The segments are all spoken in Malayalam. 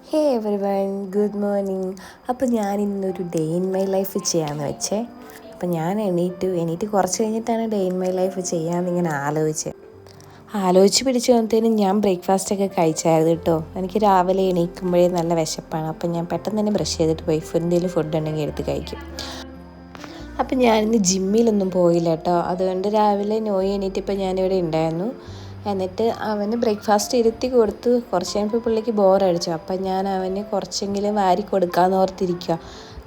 ഹേ എവറി വൺ, ഗുഡ് മോർണിംഗ്. അപ്പോൾ ഞാൻ ഇന്നൊരു ഡേ ഇൻ മൈ ലൈഫ് ചെയ്യാമെന്ന് വെച്ചേ. അപ്പോൾ ഞാൻ എണീറ്റ് കുറച്ച് കഴിഞ്ഞിട്ടാണ് ഡേ ഇൻ മൈ ലൈഫ് ചെയ്യാമെന്നിങ്ങനെ ആലോചിച്ച് പിടിച്ച് വന്നത്തേനും ഞാൻ ബ്രേക്ക്ഫാസ്റ്റൊക്കെ കഴിച്ചായിരുന്നു കേട്ടോ. എനിക്ക് രാവിലെ എണീക്കുമ്പോഴേ നല്ല വിശപ്പാണ്. അപ്പോൾ ഞാൻ പെട്ടെന്ന് തന്നെ ബ്രഷ് ചെയ്തിട്ട് പോയി എന്തെങ്കിലും ഫുഡ് ഉണ്ടെങ്കിൽ എടുത്ത് കഴിക്കും. അപ്പം ഞാനിന്ന് ജിമ്മിലൊന്നും പോയില്ല കേട്ടോ. അതുകൊണ്ട് രാവിലെ നോയി എണീറ്റിപ്പോൾ ഞാനിവിടെ ഉണ്ടായിരുന്നു. എന്നിട്ട് അവന് ബ്രേക്ക്ഫാസ്റ്റ് ഇരുത്തി കൊടുത്തു. കുറച്ച് കഴിയുമ്പോൾ പുള്ളിക്ക് ബോറടിച്ചു. അപ്പം ഞാൻ അവന് കുറച്ചെങ്കിലും വാരി കൊടുക്കാമെന്ന് ഓർത്തിരിക്കുക.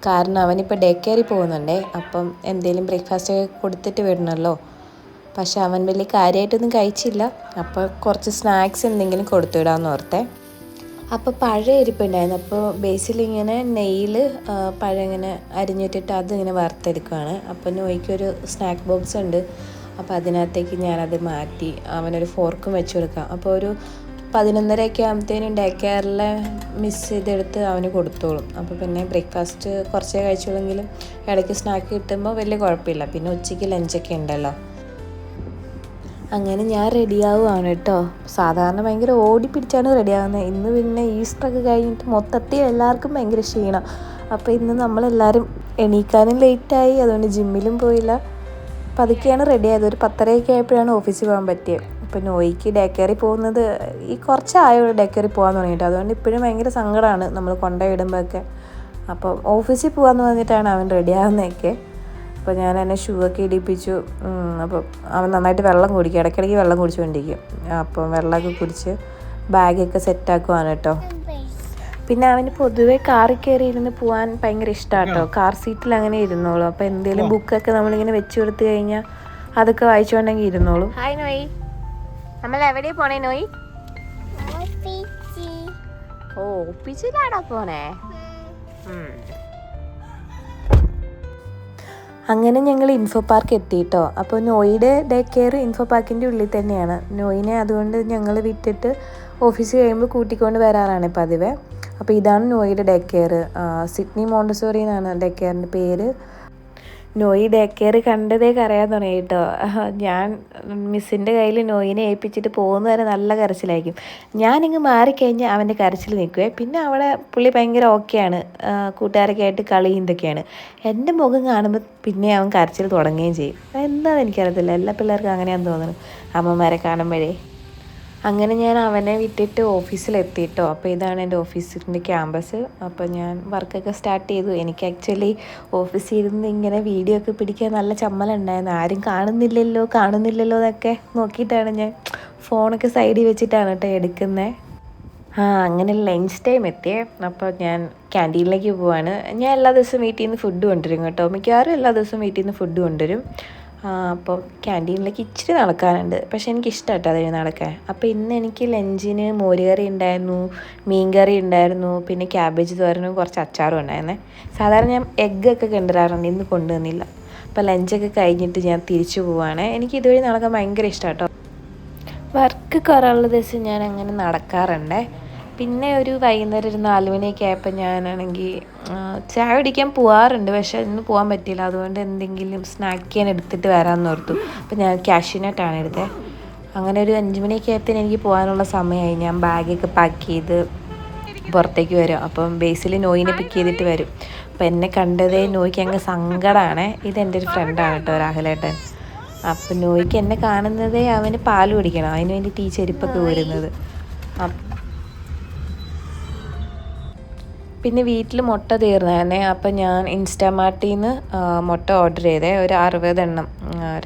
കാരണം അവനിപ്പോൾ ഡേ കെയറിൽ പോകുന്നുണ്ടേ. അപ്പം എന്തെങ്കിലും ബ്രേക്ക്ഫാസ്റ്റൊക്കെ കൊടുത്തിട്ട് വിടണമല്ലോ. പക്ഷെ അവൻ വലിയ കാര്യമായിട്ടൊന്നും കഴിച്ചില്ല. അപ്പോൾ കുറച്ച് സ്നാക്സ് എന്തെങ്കിലും കൊടുത്തു വിടാമെന്ന് ഓർത്തേ. അപ്പോൾ പഴം ഇരിപ്പുണ്ടായിരുന്നു. അപ്പോൾ ബേസിലിങ്ങനെ നെയ്യിൽ പഴം ഇങ്ങനെ അരിഞ്ഞിട്ടിട്ട് അതിങ്ങനെ വറുത്തെടുക്കുകയാണ്. അപ്പോൾ നോയ്ക്കൊരു സ്നാക്ക് ബോക്സ് ഉണ്ട്. അപ്പോൾ അതിനകത്തേക്ക് ഞാനത് മാറ്റി അവനൊരു ഫോർക്കും വെച്ച് കൊടുക്കാം. അപ്പോൾ ഒരു 11:30 ആകുമ്പോഴത്തേനും ഡേ കെയറിൽ മിസ് ചെയ്തെടുത്ത് അവന് കൊടുത്തോളും. അപ്പോൾ പിന്നെ ബ്രേക്ക്ഫാസ്റ്റ് കുറച്ചേ കഴിച്ചോളെങ്കിലും ഇടയ്ക്ക് സ്നാക്ക് കിട്ടുമ്പോൾ വലിയ കുഴപ്പമില്ല. പിന്നെ ഉച്ചയ്ക്ക് ലഞ്ചൊക്കെ ഉണ്ടല്ലോ. അങ്ങനെ ഞാൻ റെഡിയാവുകയാണ് കേട്ടോ. സാധാരണ ഭയങ്കര ഓടിപ്പിടിച്ചാണ് റെഡിയാകുന്നത്. ഇന്ന് പിന്നെ ഈസ്റ്ററൊക്കെ കഴിഞ്ഞിട്ട് മൊത്തത്തിൽ എല്ലാവർക്കും ഭയങ്കര ക്ഷീണം. അപ്പോൾ ഇന്ന് നമ്മളെല്ലാവരും എണീക്കാനും ലേറ്റായി. അതുകൊണ്ട് ജിമ്മിലും പോയില്ല. പതുക്കെയാണ് റെഡിയായത്. ഒരു 10:30 ആയപ്പോഴാണ് ഓഫീസിൽ പോകാൻ പറ്റിയത്. അപ്പോൾ നോയ്ക്ക് ഡേ കെയറിൽ പോകുന്നത് ഈ കുറച്ചായോ ഡേ കെയറിൽ പോകാൻ തുടങ്ങിയിട്ട്. അതുകൊണ്ട് ഇപ്പോഴും ഭയങ്കര സങ്കടമാണ് നമ്മൾ കൊണ്ടുപോയി ഇടുമ്പോഴൊക്കെ. അപ്പം ഓഫീസിൽ പോകാമെന്ന് പറഞ്ഞിട്ടാണ് അവൻ റെഡിയാകുന്നതൊക്കെ. അപ്പോൾ ഞാൻ എന്നെ ഷൂ ഒക്കെ ഇടിപ്പിച്ചു. അപ്പം അവൻ നന്നായിട്ട് വെള്ളം കുടിക്കും. ഇടയ്ക്കിടയ്ക്ക് വെള്ളം കുടിച്ചുകൊണ്ടിരിക്കും. അപ്പം വെള്ളമൊക്കെ കുടിച്ച് ബാഗൊക്കെ സെറ്റാക്കുവാണ് കേട്ടോ. പിന്നെ അവന് പൊതുവേ കാറിൽ കയറി ഇരുന്ന് പോകാൻ ഭയങ്കര ഇഷ്ടമാണ് കേട്ടോ. കാർ സീറ്റിൽ അങ്ങനെ ഇരുന്നോളൂ. അപ്പോൾ എന്തെങ്കിലും ബുക്കൊക്കെ നമ്മളിങ്ങനെ വെച്ച് കൊടുത്തു കഴിഞ്ഞാൽ അതൊക്കെ വായിച്ചുകൊണ്ടെങ്കിൽ ഇരുന്നോളൂ. ഹായ് നോയി, നമ്മൾ എവിടെയാണ് പോണേ നോയി? ഓ, ഓഫീസിലാണോ പോണേ? അങ്ങനെ ഞങ്ങൾ ഇൻഫോ പാർക്ക് എത്തിയിട്ടോ. അപ്പോൾ നോയിയുടെ ഡേ കെയർ ഇൻഫോ പാർക്കിൻ്റെ ഉള്ളിൽ തന്നെയാണ്. നോയിനെ അതുകൊണ്ട് ഞങ്ങൾ വിട്ടിട്ട് ഓഫീസ് കഴിയുമ്പോൾ കൂട്ടിക്കൊണ്ട് വരാറാണ് പതിവ്. അപ്പോൾ ഇതാണ് നോയിയുടെ ഡേ കെയർ. സിഡ്നി മോണ്ടസോറി എന്നാണ് ഡേ കെയറിൻ്റെ പേര്. നോയി ഡേ കെയർ കണ്ടതേ കരയാൻ തുടങ്ങി കേട്ടോ. ഞാൻ മിസ്സിൻ്റെ കയ്യിൽ നോയിനെ ഏൽപ്പിച്ചിട്ട് പോകുന്നവരെ നല്ല കരച്ചിലായിരിക്കും. ഞാനിങ്ങ് മാറിക്കഴിഞ്ഞാൽ അവൻ്റെ കരച്ചിൽ നിൽക്കുവേ. പിന്നെ അവിടെ പുള്ളി ഭയങ്കര ഓക്കെയാണ്, കൂട്ടുകാരൊക്കെ ആയിട്ട് കളിയും ഇതൊക്കെയാണ്. എൻ്റെ മുഖം കാണുമ്പോൾ പിന്നെ അവൻ കരച്ചിൽ തുടങ്ങുകയും ചെയ്യും. എന്താണെന്ന് എനിക്കറിയത്തില്ല, എല്ലാ പിള്ളേർക്കും അങ്ങനെയാണെന്ന് തോന്നുന്നു അമ്മമാരെ കാണുമ്പോഴേ. അങ്ങനെ ഞാൻ അവനെ വിട്ടിട്ട് ഓഫീസിലെത്തിയിട്ടോ. അപ്പോൾ ഇതാണ് എൻ്റെ ഓഫീസിൻ്റെ ക്യാമ്പസ്. അപ്പോൾ ഞാൻ വർക്കൊക്കെ സ്റ്റാർട്ട് ചെയ്തു. എനിക്ക് ആക്ച്വലി ഓഫീസിൽ ഇരുന്ന് ഇങ്ങനെ വീഡിയോ ഒക്കെ പിടിക്കാൻ നല്ല ചമ്മലുണ്ടായിരുന്നു. ആരും കാണുന്നില്ലല്ലോ എന്നൊക്കെ നോക്കിയിട്ടാണ് ഞാൻ ഫോണൊക്കെ സൈഡിൽ വെച്ചിട്ടാണ് കേട്ടോ എടുക്കുന്നത്. അങ്ങനെ ലഞ്ച് ടൈം എത്തിയേ. അപ്പോൾ ഞാൻ ക്യാൻറ്റീനിലേക്ക് പോവാണ്. ഞാൻ എല്ലാ ദിവസവും വീട്ടിൽ നിന്ന് ഫുഡ് കൊണ്ടുവരും കേട്ടോ. മിക്കവാറും എല്ലാ ദിവസവും വീട്ടിൽ നിന്ന് ഫുഡ് കൊണ്ടുവരും. അപ്പോൾ ക്യാൻറ്റീനിലേക്ക് ഇച്ചിരി നടക്കാനുണ്ട്. പക്ഷേ എനിക്കിഷ്ടം കേട്ടോ അതിന് നടക്കാൻ. അപ്പോൾ ഇന്ന് എനിക്ക് ലഞ്ചിന് മോരുകറി ഉണ്ടായിരുന്നു, മീൻകറി ഉണ്ടായിരുന്നു, പിന്നെ ക്യാബേജ് തോരനും കുറച്ച് അച്ചാറും ഉണ്ടായിരുന്നേ. സാധാരണ ഞാൻ എഗ്ഗൊക്കെ കൊണ്ടുവരാറുണ്ട്, ഇന്ന് കൊണ്ടുവന്നില്ല. അപ്പോൾ ലഞ്ചൊക്കെ കഴിഞ്ഞിട്ട് ഞാൻ തിരിച്ചു പോവുകയാണ്. എനിക്ക് ഇതുവഴി നടക്കാൻ ഭയങ്കര ഇഷ്ടം കേട്ടോ. വർക്ക് കുറവുള്ള ദിവസം ഞാൻ അങ്ങനെ നടക്കാറുണ്ട്. പിന്നെ ഒരു വൈകുന്നേരം ഒരു 4 മണിയൊക്കെ ആയപ്പോൾ ഞാനാണെങ്കിൽ ചായ കുടിക്കാൻ പോകാറുണ്ട്. പക്ഷേ ഇന്ന് പോകാൻ പറ്റിയില്ല. അതുകൊണ്ട് എന്തെങ്കിലും സ്നാക്ക് ഞാൻ എടുത്തിട്ട് വരാമെന്ന് ഓർത്തു. അപ്പോൾ ഞാൻ കാഷ്യൂനട്ടാണ് എടുത്തത്. അങ്ങനെ ഒരു 5 മണിയൊക്കെ ആയപ്പോൾ എനിക്ക് പോകാനുള്ള സമയമായി. ഞാൻ ബാഗൊക്കെ പാക്ക് ചെയ്ത് പുറത്തേക്ക് വരും. അപ്പം ബേസിൽ നോയിനെ പിക്ക് ചെയ്തിട്ട് വരും. അപ്പോൾ എന്നെ കണ്ടതേ നോയ്ക്ക് അങ്ങ് സങ്കടമാണ്. ഇതെൻ്റെ ഒരു ഫ്രണ്ടാണ് കേട്ടോ, രാഹുലേട്ടൻ. അപ്പം നോയ്ക്ക് എന്നെ കാണുന്നതേ അവന് പാൽ കുടിക്കണം. അതിന് വേണ്ടിയിട്ട് ഈ ചെരുപ്പൊക്കെ ഊരുന്നത്. പിന്നെ വീട്ടിൽ മുട്ട തീർന്നതന്നെ. അപ്പം ഞാൻ ഇൻസ്റ്റാമാർട്ടിൽ നിന്ന് മുട്ട ഓർഡർ ചെയ്തേ. ഒരു 60 എണ്ണം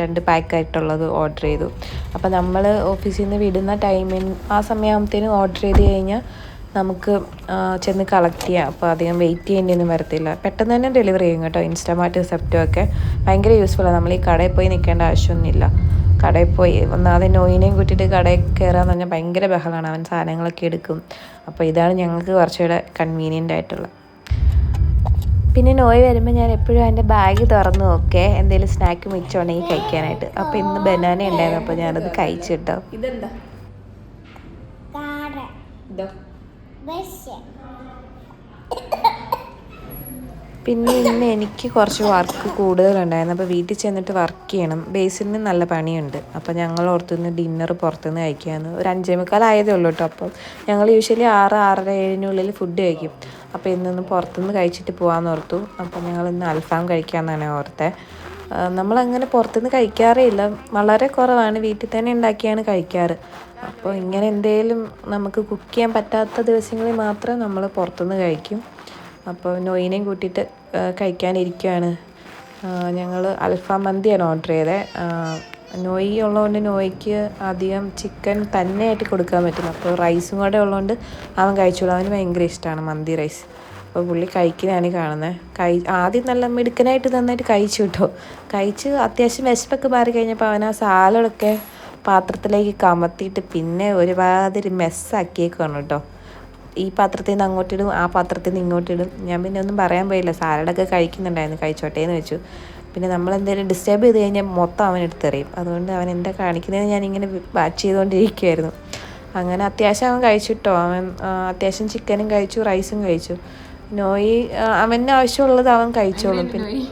2 പാക്കായിട്ടുള്ളത് ഓർഡർ ചെയ്തു. അപ്പം നമ്മൾ ഓഫീസിൽ നിന്ന് വിടുന്ന ആ സമയമാകുമ്പോഴത്തേനും ഓർഡർ ചെയ്ത് കഴിഞ്ഞാൽ നമുക്ക് ചെന്ന് കളക്ട് ചെയ്യാം. അപ്പോൾ അധികം വെയിറ്റ് ചെയ്യേണ്ടിയൊന്നും വരത്തില്ല. പെട്ടെന്ന് തന്നെ ഡെലിവറി ചെയ്യും കേട്ടോ ഇൻസ്റ്റാമാർട്ട് സെപ്റ്റോ ഒക്കെ. ഭയങ്കര യൂസ്ഫുള്ളാണ്. നമ്മൾ ഈ കടയിൽ പോയി നിൽക്കേണ്ട ആവശ്യമൊന്നുമില്ല. കടയിൽ പോയി ഒന്നാമത് നോയിനെയും കൂട്ടിയിട്ട് കടയിൽ കയറാമെന്ന് പറഞ്ഞാൽ ഭയങ്കര ബഹളമാണ്. അവൻ സാധനങ്ങളൊക്കെ എടുക്കും. അപ്പോൾ ഇതാണ് ഞങ്ങൾക്ക് കുറച്ചുകൂടെ കൺവീനിയൻ്റ് ആയിട്ടുള്ളത്. പിന്നെ നോയ് വരുമ്പോൾ ഞാൻ എപ്പോഴും എൻ്റെ ബാഗ് തുറന്ന് നോക്കേ, എന്തെങ്കിലും സ്നാക്ക് മിച്ചമുണ്ടെങ്കിൽ കഴിക്കാനായിട്ട്. അപ്പോൾ ഇന്ന് ബനാന ഉണ്ടായിരുന്നു. അപ്പോൾ ഞാനത് കഴിച്ചു കേട്ടോ. ഇതെന്താ? പിന്നെ ഇന്ന് എനിക്ക് കുറച്ച് വർക്ക് കൂടുതലുണ്ടായിരുന്നു. അപ്പോൾ വീട്ടിൽ ചെന്നിട്ട് വർക്ക് ചെയ്യണം. ബേസിലിന് നല്ല പണിയുണ്ട്. അപ്പോൾ ഞങ്ങൾ ഓർത്തുനിന്ന് ഡിന്നർ പുറത്തുനിന്ന് കഴിക്കാമെന്ന്. ഒരു 5:45 ആയതേ ഉള്ളൂ കേട്ടോ. അപ്പം ഞങ്ങൾ യൂഷ്വലി 6, 6:30, 7-നുള്ളിൽ ഫുഡ് കഴിക്കും. അപ്പോൾ ഇന്നൊന്ന് പുറത്തുനിന്ന് കഴിച്ചിട്ട് പോകാമെന്ന് ഓർത്തു. അപ്പോൾ ഞങ്ങൾ ഇന്ന് അൽഫാം കഴിക്കാമെന്നാണ് ഓർത്തത്. നമ്മളങ്ങനെ പുറത്തുനിന്ന് കഴിക്കാറേ ഇല്ല, വളരെ കുറവാണ്. വീട്ടിൽ തന്നെ ഉണ്ടാക്കിയാണ് കഴിക്കാറ്. അപ്പോൾ ഇങ്ങനെ എന്തെങ്കിലും നമുക്ക് കുക്ക് ചെയ്യാൻ പറ്റാത്ത ദിവസങ്ങളിൽ മാത്രം നമ്മൾ പുറത്തുനിന്ന് കഴിക്കും. അപ്പോൾ നോയിനെയും കൂട്ടിയിട്ട് കഴിക്കാനിരിക്കുകയാണ്. ഞങ്ങൾ അൽഫാം മന്തിയാണ് ഓർഡർ ചെയ്തത്. നോയി ഉള്ളതുകൊണ്ട് നോയ്ക്ക് അധികം ചിക്കൻ തന്നെയായിട്ട് കൊടുക്കാൻ പറ്റില്ല. അപ്പോൾ റൈസും കൂടെ ഉള്ളതുകൊണ്ട് അവൻ കഴിച്ചോളൂ. അവന് ഭയങ്കര ഇഷ്ടമാണ് മന്തി റൈസ്. അപ്പോൾ പുള്ളി കഴിക്കുന്നതാണ് കാണുന്നത്. ആദ്യം നല്ല മിടുക്കനായിട്ട് നന്നായിട്ട് കഴിച്ചു കേട്ടോ. കഴിച്ച് അത്യാവശ്യം വിശപ്പൊക്കെ മാറി കഴിഞ്ഞപ്പോൾ അവൻ ആ സാലഡൊക്കെ പാത്രത്തിലേക്ക് കമത്തിയിട്ട് പിന്നെ ഒരുമാതിരി മെസ്സാക്കിയേക്കാണ് കേട്ടോ. ഈ പാത്രത്തിൽ നിന്ന് അങ്ങോട്ടിടും, ആ പാത്രത്തിൽ നിന്ന് ഇങ്ങോട്ടിടും. ഞാൻ പിന്നെ ഒന്നും പറയാൻ പോയില്ല, സാലഡൊക്കെ കഴിക്കുന്നുണ്ടായിരുന്നു, കഴിച്ചോട്ടേ എന്ന് വെച്ചു. പിന്നെ നമ്മളെന്തെങ്കിലും ഡിസ്റ്റർബ് ചെയ്ത് കഴിഞ്ഞാൽ മൊത്തം അവൻ എടുത്തെറിയും. അതുകൊണ്ട് അവൻ എന്താ കാണിക്കുന്നതെന്ന് ഞാനിങ്ങനെ വാച്ച് ചെയ്തുകൊണ്ടിരിക്കുമായിരുന്നു. അങ്ങനെ അത്യാവശ്യം അവൻ കഴിച്ചിട്ടോ. അവൻ അത്യാവശ്യം ചിക്കനും കഴിച്ചു, റൈസും കഴിച്ചു. നോയി അവന് ആവശ്യമുള്ളത് അവൻ കഴിച്ചോളും. പിന്നെ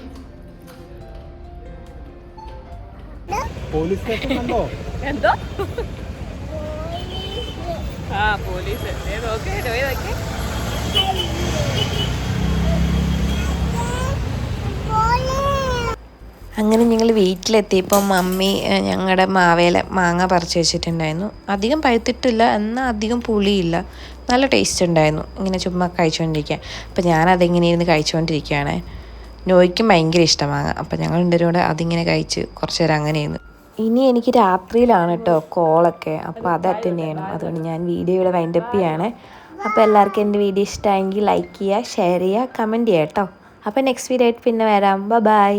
അങ്ങനെ ഞങ്ങൾ വീട്ടിലെത്തിയപ്പോൾ മമ്മി ഞങ്ങളുടെ മാവേല മാങ്ങ പറിച്ച് വെച്ചിട്ടുണ്ടായിരുന്നു. അധികം പഴുത്തിട്ടില്ല, എന്നാൽ അധികം പുളിയില്ല, നല്ല ടേസ്റ്റ് ഉണ്ടായിരുന്നു. ഇങ്ങനെ ചുമ്മാ കഴിച്ചുകൊണ്ടിരിക്കുക. അപ്പോൾ ഞാനതിങ്ങനെ ഇരുന്ന് കഴിച്ചുകൊണ്ടിരിക്കുകയാണ്. നോയ്ക്കും ഭയങ്കര ഇഷ്ടം മാങ്ങ. അപ്പോൾ ഞങ്ങൾ രണ്ടുപേരും കൂടെ അതിങ്ങനെ കഴിച്ച് കുറച്ച് നേരം അങ്ങനെയായിരുന്നു. ഇനി എനിക്ക് രാത്രിയിലാണ് കേട്ടോ കോളൊക്കെ, അപ്പോൾ അത് അറ്റൻഡ് ചെയ്യണം. അതുകൊണ്ട് ഞാൻ വീഡിയോ ഇവിടെ വൈൻഡപ്പ് ചെയ്യാണ്. അപ്പോൾ എല്ലാവർക്കും എൻ്റെ വീഡിയോ ഇഷ്ടമായെങ്കിൽ ലൈക്ക് ചെയ്യുക, ഷെയർ ചെയ്യുക, കമൻറ്റ് ചെയ്യുക കേട്ടോ. അപ്പോൾ നെക്സ്റ്റ് വീഡിയോ ആയിട്ട് പിന്നെ വരാം. ബൈ.